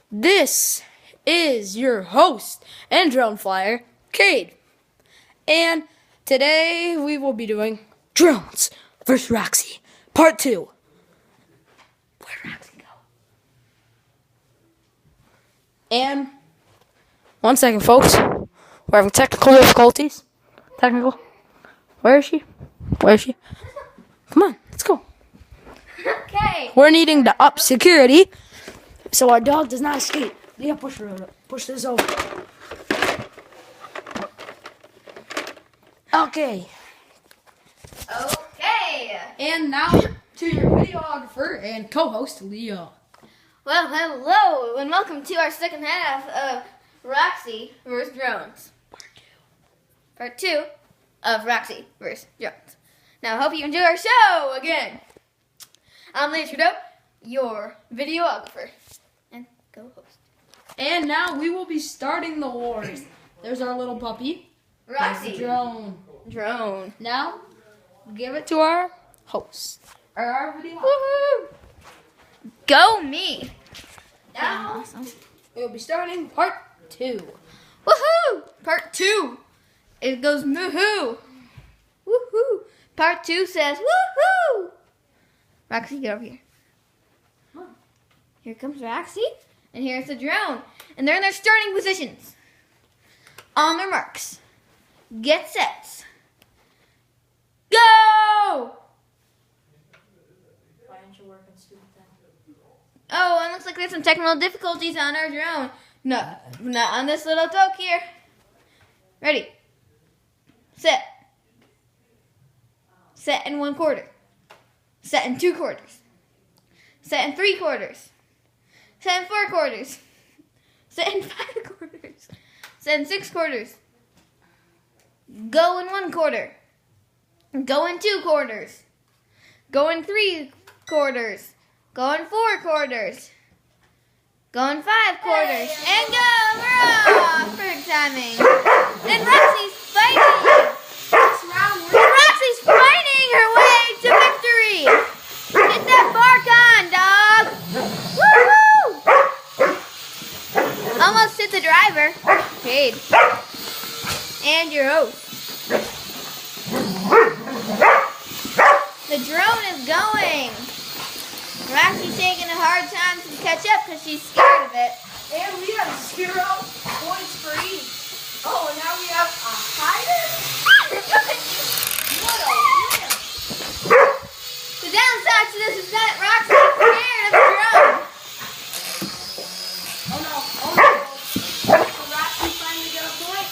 This is your host and drone flyer, Cade. And today we will be doing drones versus Roxy, part 2. Where'd Roxy go? And, one second, folks. We're having technical difficulties. Where is she? Come on, let's go. Okay. We're needing to up security so our dog does not escape. Leah, push this over. Okay. Okay. And now to your videographer and co-host, Leah. Well, hello, and welcome to our second half of Roxy vs. Drones. Part 2 of Roxy vs. Drones. Now, I hope you enjoy our show again. I'm Leah Trudeau, your videographer and co-host. And now we will be starting the wars. There's our little puppy. Roxy. Drone. Now, give it to our host. Or our videographer. Woohoo! Go me. Now, we will be starting part 2. Woohoo! Part 2. It goes woohoo. Woohoo. Part 2 says woohoo. Roxy, get over here. Here comes Roxy, and here's the drone. And they're in their starting positions. On their marks. Get set. Go! Why aren't you working, stupid thing? Oh, it looks like there's some technical difficulties on our drone. No, not on this little toke here. Ready. Set. Set in 1/4. Set in 2/4. Set in 3/4. Set in 4/4. Set in 5/4. Set in 6/4. Go in 1/4. Go in 2/4. Go in 3/4. Go in 4/4. Go in 5/4. And go! We're off! Perfect timing. And Roxy's fighting! Roxy's fighting her way to victory! Get that bark on, dog! Woohoo! Almost hit the driver. Cade. And your host. The drone is going. Roxy's taking a hard time to catch up because she's scared of it. And we have 0 points for each. Oh, and now we have a hider? What a win! The downside to this is that Roxy's scared of the drone. Oh no. Will Roxy finally get a point?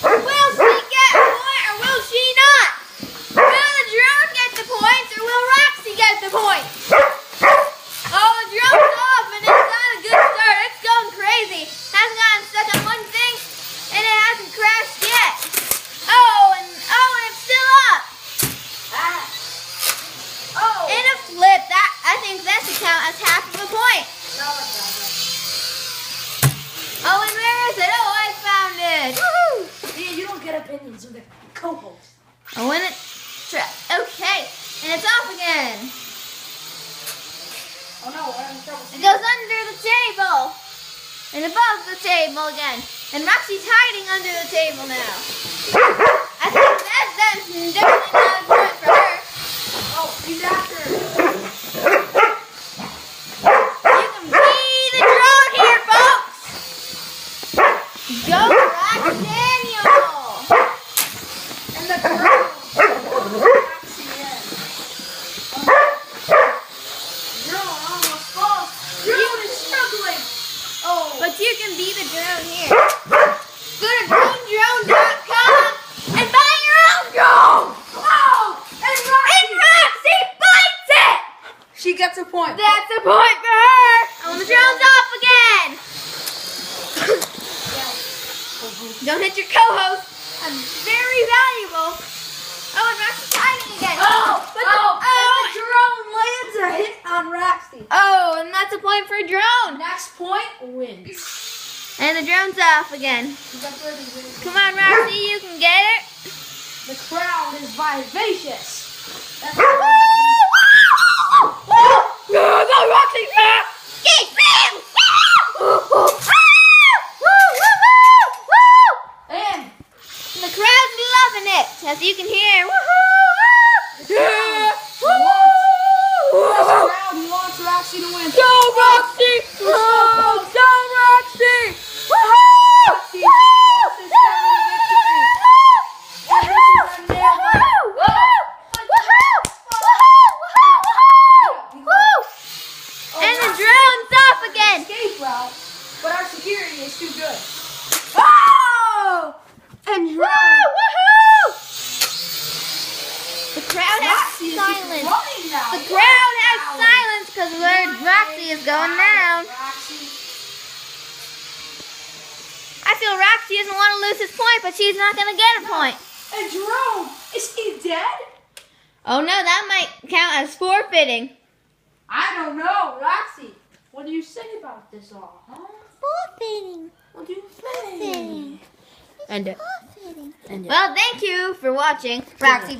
Will she get a point or will she not? Will the drone get the points or will Roxy get the points? Oh, the drone's off and it's not a good start. It's going crazy. Hasn't gotten stuck on one thing and it hasn't crashed yet. Oh, and it's still up. Oh! And a flip. I think that should count as half of a point. No, it doesn't. Oh, and where is it? Oh, I found it. Woohoo! Yeah, you don't get opinions with the co-host. Oh, and it's trapped. Okay, and it's off again. Oh no, we're having trouble It seeing. goes under the table. And above the table again. And Roxy's hiding under the table now. I think that's definitely not a point for her. Oh, he's after her. You can be the drone here, folks. Go, Roxy Daniel. And the girl. Roxy in. Girl almost falls. Drone is struggling. Oh. But you can be the drone here. Go to dronedrone.com and buy your own drone. Oh! And Roxy bites it. she gets a point. That's a point for her. Oh, the drone's off again. Don't hit your co-host. I'm very valuable. Oh, and Roxy's hiding again. And the drone lands a hit on Roxy. Oh, and that's a point for a drone. Next point wins. And the drone's off again. Come on, Roxy, you can get it. The crowd is vivacious. That's Woo! wants Roxy to win. Go, Roxy! Oh, go, Roxy! Woohoo! Roxy is the closest ever to victory. And this is a nail biter. And the drone's off again. Escape route, but our security is too good. Oh! And drone. The crowd has Roxy is just silence. running now. The crowd has silence because Roxy is going down. Roxy. I feel Roxy doesn't want to lose his point, but she's not going to get a point. And Jerome, is he dead? Oh no, that might count as forfeiting. I don't know, Roxy. What do you say about this all, huh? Forfeiting. What do you think? Forfeiting. And Well, thank you for watching Roxy